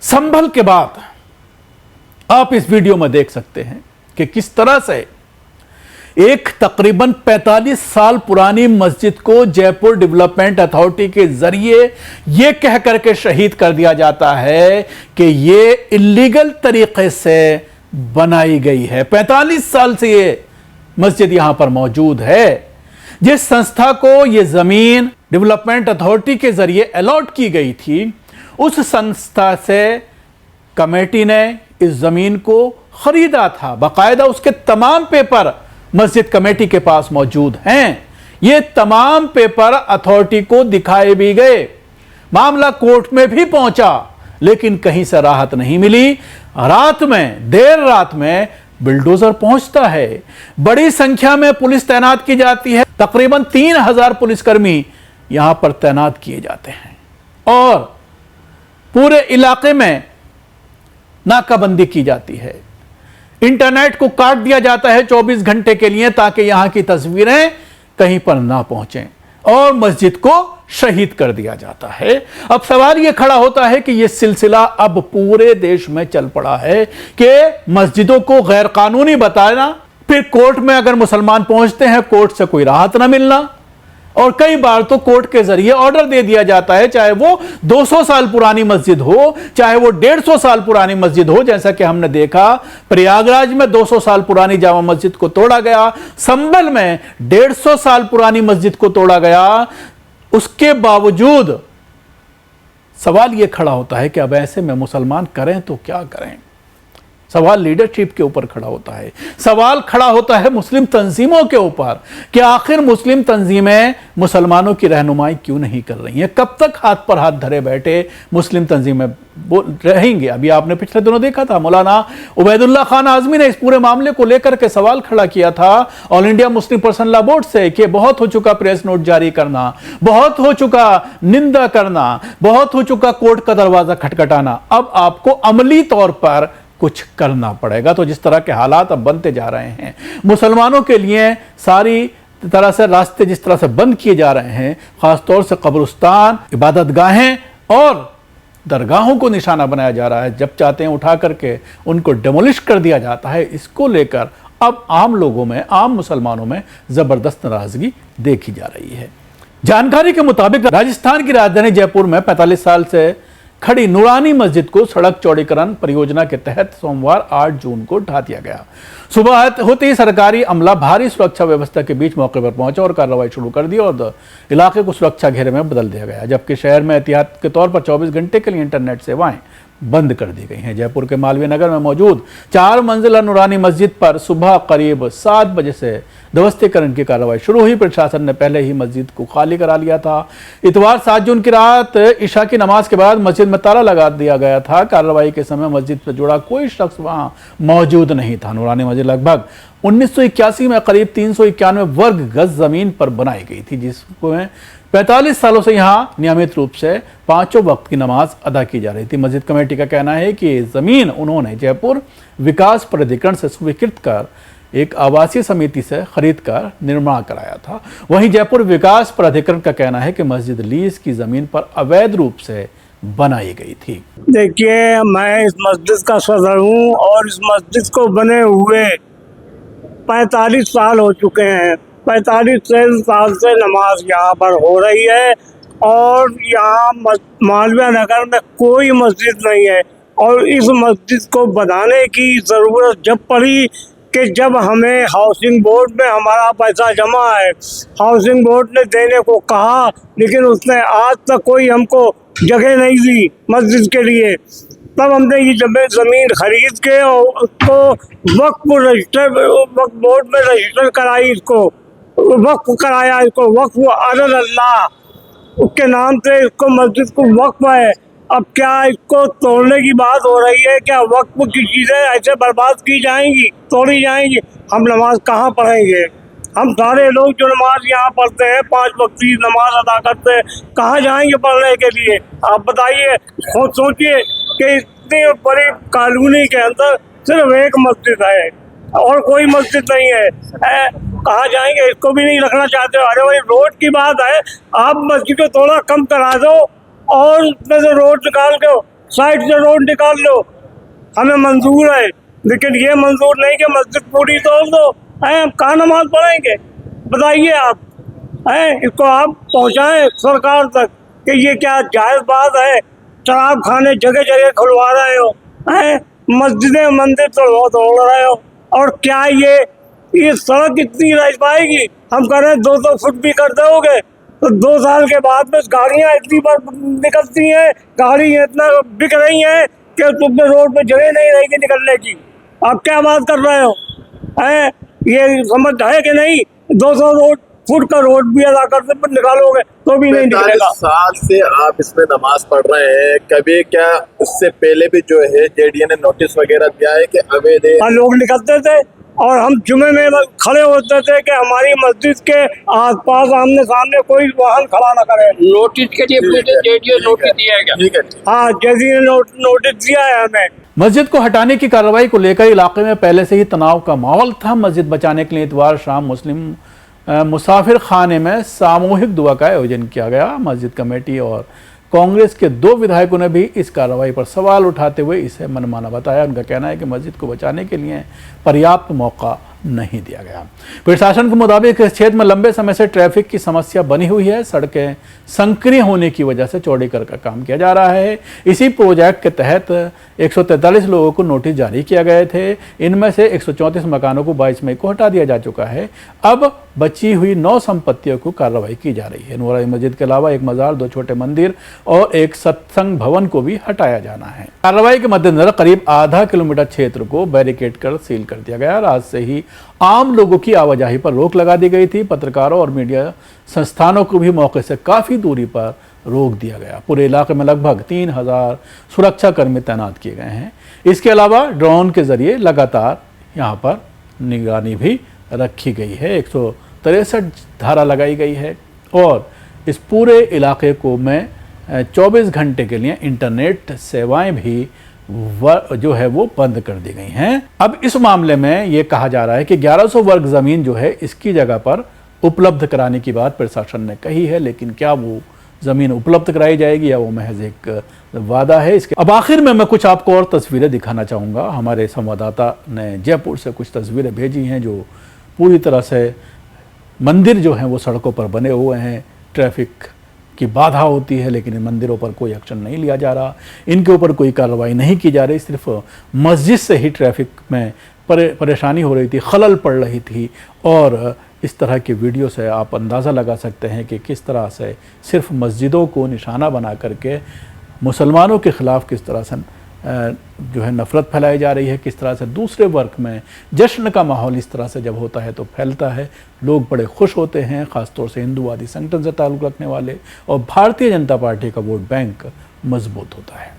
संभल के बाद आप इस वीडियो में देख सकते हैं कि किस तरह से एक तकरीबन 45 साल पुरानी मस्जिद को जयपुर डेवलपमेंट अथॉरिटी के जरिए यह कह करके शहीद कर दिया जाता है कि यह इलीगल तरीके से बनाई गई है। 45 साल से यह मस्जिद यहां पर मौजूद है। जिस संस्था को यह जमीन डेवलपमेंट अथॉरिटी के जरिए अलॉट की गई थी, उस संस्था से कमेटी ने इस जमीन को खरीदा था। बाकायदा उसके तमाम पेपर मस्जिद कमेटी के पास मौजूद हैं। ये तमाम पेपर अथॉरिटी को दिखाए भी गए। मामला कोर्ट में भी पहुंचा, लेकिन कहीं से राहत नहीं मिली। रात में, देर रात में बिल्डोजर पहुंचता है। बड़ी संख्या में पुलिस तैनात की जाती है। तकरीबन 3000 पुलिसकर्मी यहां पर तैनात किए जाते हैं और पूरे इलाके में नाकाबंदी की जाती है। इंटरनेट को काट दिया जाता है 24 घंटे के लिए, ताकि यहां की तस्वीरें कहीं पर ना पहुंचें, और मस्जिद को शहीद कर दिया जाता है। अब सवाल यह खड़ा होता है कि यह सिलसिला अब पूरे देश में चल पड़ा है कि मस्जिदों को गैर कानूनी बताना, फिर कोर्ट में अगर मुसलमान पहुंचते हैं कोर्ट से कोई राहत ना मिलना, और कई बार तो कोर्ट के जरिए ऑर्डर दे दिया जाता है, चाहे वो 200 साल पुरानी मस्जिद हो, चाहे वो 150 साल पुरानी मस्जिद हो। जैसा कि हमने देखा प्रयागराज में 200 साल पुरानी जामा मस्जिद को तोड़ा गया, संभल में 150 साल पुरानी मस्जिद को तोड़ा गया। उसके बावजूद सवाल यह खड़ा होता है कि अब ऐसे में मुसलमान करें तो क्या करें। सवाल लीडरशिप के ऊपर खड़ा होता है। सवाल खड़ा होता है मुस्लिम तंजीमों के ऊपर कि आखिर मुस्लिम तंजीमें मुसलमानों की रहनुमाई क्यों नहीं कर रही हैं। कब तक हाथ पर हाथ धरे बैठे मुस्लिम तंजीमें रहेंगे। अभी आपने पिछले दिनों देखा था, मौलाना उबैदुल्लाह खान आजमी ने इस पूरे मामले को लेकर के सवाल खड़ा किया था all India Muslim personal law board से कि बहुत हो चुका प्रेस नोट जारी करना, बहुत हो चुका निंदा करना, बहुत हो चुका कोर्ट का दरवाजा खटखटाना, अब आपको अमली तौर पर कुछ करना पड़ेगा। तो जिस तरह के हालात अब बनते जा रहे हैं, मुसलमानों के लिए सारी तरह से रास्ते जिस तरह से बंद किए जा रहे हैं, खासतौर से कब्रिस्तान, इबादतगाहें और दरगाहों को निशाना बनाया जा रहा है। जब चाहते हैं उठा करके उनको डेमोलिश कर दिया जाता है। इसको लेकर अब आम लोगों में, आम मुसलमानों में जबरदस्त नाराजगी देखी जा रही है। जानकारी के मुताबिक राजस्थान की राजधानी जयपुर में 45 साल से खड़ी नूरानी मस्जिद को सड़क चौड़ीकरण परियोजना के तहत सोमवार 8 जून को ढा दिया गया। सुबह होते ही सरकारी अमला भारी सुरक्षा व्यवस्था के बीच मौके पर पहुंचा और कार्रवाई शुरू कर दी और इलाके को सुरक्षा घेरे में बदल दिया गया, जबकि शहर में एहतियात के तौर पर 24 घंटे के लिए इंटरनेट सेवाएं बंद कर दी गई हैं। जयपुर के मालवीय नगर में मौजूद 4 मंजिला नूरानी मस्जिद पर सुबह करीब 7 बजे से ध्वस्तीकरण की कार्रवाई शुरू हुई। प्रशासन ने पहले ही मस्जिद को खाली करा लिया था। इतवार 7 जून की रात इशा की नमाज के बाद मस्जिद में ताला लगा दिया गया था। कार्रवाई के समय मस्जिद से जुड़ा कोई शख्स वहां मौजूद नहीं था। नूरानी मस्जिद लगभग 1981 में करीब 391 वर्ग गज जमीन पर बनाई गई थी, जिसको 45 सालों से यहां नियमित रूप से 5 वक्त की नमाज अदा की जा रही थी। मस्जिद कमेटी का कहना है कि जमीन उन्होंने जयपुर विकास प्राधिकरण से स्वीकृत कर एक आवासीय समिति से खरीद कर निर्माण कराया था। वहीं जयपुर विकास प्राधिकरण का कहना है कि मस्जिद लीज की जमीन पर अवैध रूप से बनाई गई थी। देखिए, मैं इस मस्जिद का सदर हूँ और इस मस्जिद को बने हुए 45 साल हो चुके हैं। 45 साल से नमाज यहाँ पर हो रही है और यहाँ मालवीय नगर में कोई मस्जिद नहीं है। और इस मस्जिद को बनाने की ज़रूरत जब पड़ी कि जब हमें हाउसिंग बोर्ड में हमारा पैसा जमा है, हाउसिंग बोर्ड ने देने को कहा, लेकिन उसने आज तक कोई हमको जगह नहीं दी मस्जिद के लिए। तब हमने ये ज़मीन खरीद के और उसको वक्फ बोर्ड में रजिस्टर कराई, इसको वक्फ कराया, इसको वक्फ अल्लाह उसके नाम से इसको मस्जिद को वक्फ है। अब क्या इसको तोड़ने की बात हो रही है? क्या वक्फ की चीज़ें ऐसे बर्बाद की जाएंगी, तोड़ी जाएंगी? हम नमाज कहाँ पढ़ेंगे? हम सारे लोग जो नमाज यहाँ पढ़ते हैं, 5 वक्त की नमाज अदा करते हैं, कहाँ जाएंगे पढ़ने के लिए? आप बताइए। खुद सोचिए कि इतनी बड़ी कॉलोनी के अंदर सिर्फ एक मस्जिद है और कोई मस्जिद नहीं है। कहाँ जाएंगे? इसको भी नहीं रखना चाहते। अरे भाई, रोड की बात है, आप मस्जिद को थोड़ा कम करा दो और उसमें से रोड निकाल के साइड से रोड निकाल लो, हमें मंजूर है, लेकिन ये मंजूर नहीं कि मस्जिद पूरी तोड़ दो। हम कहाँ नमाज पढ़ेंगे बताइए आप? इसको आप पहुँचाएं सरकार तक कि ये क्या जायज़ बात है? शराब खाने जगह जगह खुलवा रहे हो, मस्जिदें मंदिर तोड़ रहे हो, और क्या ये सड़क इतनी रह पाएगी? हम कह रहे हैं 200 फुट भी कर दोगे तो 2 साल के बाद में गाड़ियां इतनी बार निकलती हैं, गाड़ी इतना बिक रही हैं कि तुम रोड पे जगह नहीं रहेगी निकलने की। आप क्या बात कर रहे हो? ये समझ है कि नहीं? 200 फुट का रोड भी अदा करते पर निकालोगे तो भी नहीं 45 निकलेगा। साल से आप इसमें नमाज पढ़ रहे हैं, कभी क्या उससे पहले भी जो है जेडीए ने नोटिस वगैरह दिया है कि अवैध है? और लोग निकलते थे और हम जुमे में खड़े होते थे कि हमारी मस्जिद के आसपास आमने सामने कोई वाहन खड़ा ना करे। नोटिस के लिए जेडीए नोटिस दिया है क्या? ठीक है। हाँ, जैसी ने नोटिस दिया है हमें। मस्जिद को हटाने की कार्रवाई को लेकर इलाके में पहले से ही तनाव का माहौल था। मस्जिद बचाने के लिए इतवार शाम मुस्लिम मुसाफिर खाने में सामूहिक दुआ का आयोजन किया गया। मस्जिद कमेटी और कांग्रेस के 2 विधायकों ने भी इस कार्रवाई पर सवाल उठाते हुए इसे मनमाना बताया। उनका कहना है कि मस्जिद को बचाने के लिए पर्याप्त मौका नहीं दिया गया। प्रशासन के मुताबिक इस क्षेत्र में लंबे समय से ट्रैफिक की समस्या बनी हुई है। सड़कें संकीर्ण होने की वजह से चौड़ीकरण का काम किया जा रहा है। इसी प्रोजेक्ट के तहत 143 लोगों को नोटिस जारी किए गए थे। इनमें से 134 मकानों को 22 मई को हटा दिया जा चुका है। अब बची हुई 9 संपत्तियों को कार्रवाई की जा रही है। नूरानी मस्जिद के अलावा एक मजार, 2 छोटे मंदिर और एक सत्संग भवन को भी हटाया जाना है। कार्रवाई के मद्देनजर करीब आधा किलोमीटर क्षेत्र को बैरिकेड कर सील कर दिया गया। रात से ही आम लोगों की आवाजाही पर रोक लगा दी गई थी। पत्रकारों और मीडिया संस्थानों को भी मौके से काफी दूरी पर रोक दिया गया। पूरे इलाके में लगभग 3000 सुरक्षा कर्मी तैनात किए गए हैं। इसके अलावा ड्रोन के जरिए लगातार यहाँ पर निगरानी भी रखी गई है। 163 धारा लगाई गई है और इस पूरे इलाके को में 24 घंटे के लिए इंटरनेट सेवाएं भी जो है वो बंद कर दी गई हैं। अब इस मामले में ये कहा जा रहा है कि 1100 वर्ग जमीन जो है इसकी जगह पर उपलब्ध कराने की बात प्रशासन ने कही है, लेकिन क्या वो जमीन उपलब्ध कराई जाएगी या वो महज एक वादा है? इसके अब आखिर में मैं कुछ आपको और तस्वीरें दिखाना चाहूँगा। हमारे संवाददाता ने जयपुर से कुछ तस्वीरें भेजी हैं जो पूरी तरह से मंदिर जो हैं वो सड़कों पर बने हुए हैं। ट्रैफिक की बाधा होती है लेकिन इन मंदिरों पर कोई एक्शन नहीं लिया जा रहा, इनके ऊपर कोई कार्रवाई नहीं की जा रही। सिर्फ मस्जिद से ही ट्रैफिक में परेशानी हो रही थी, खलल पड़ रही थी। और इस तरह के वीडियो से आप अंदाज़ा लगा सकते हैं कि किस तरह से सिर्फ मस्जिदों को निशाना बना करके मुसलमानों के ख़िलाफ़ किस तरह से जो है नफ़रत फैलाई जा रही है, किस तरह से दूसरे वर्ग में जश्न का माहौल इस तरह से जब होता है तो फैलता है। लोग बड़े खुश होते हैं, ख़ासतौर से हिंदूवादी संगठन से ताल्लुक़ रखने वाले, और भारतीय जनता पार्टी का वोट बैंक मजबूत होता है।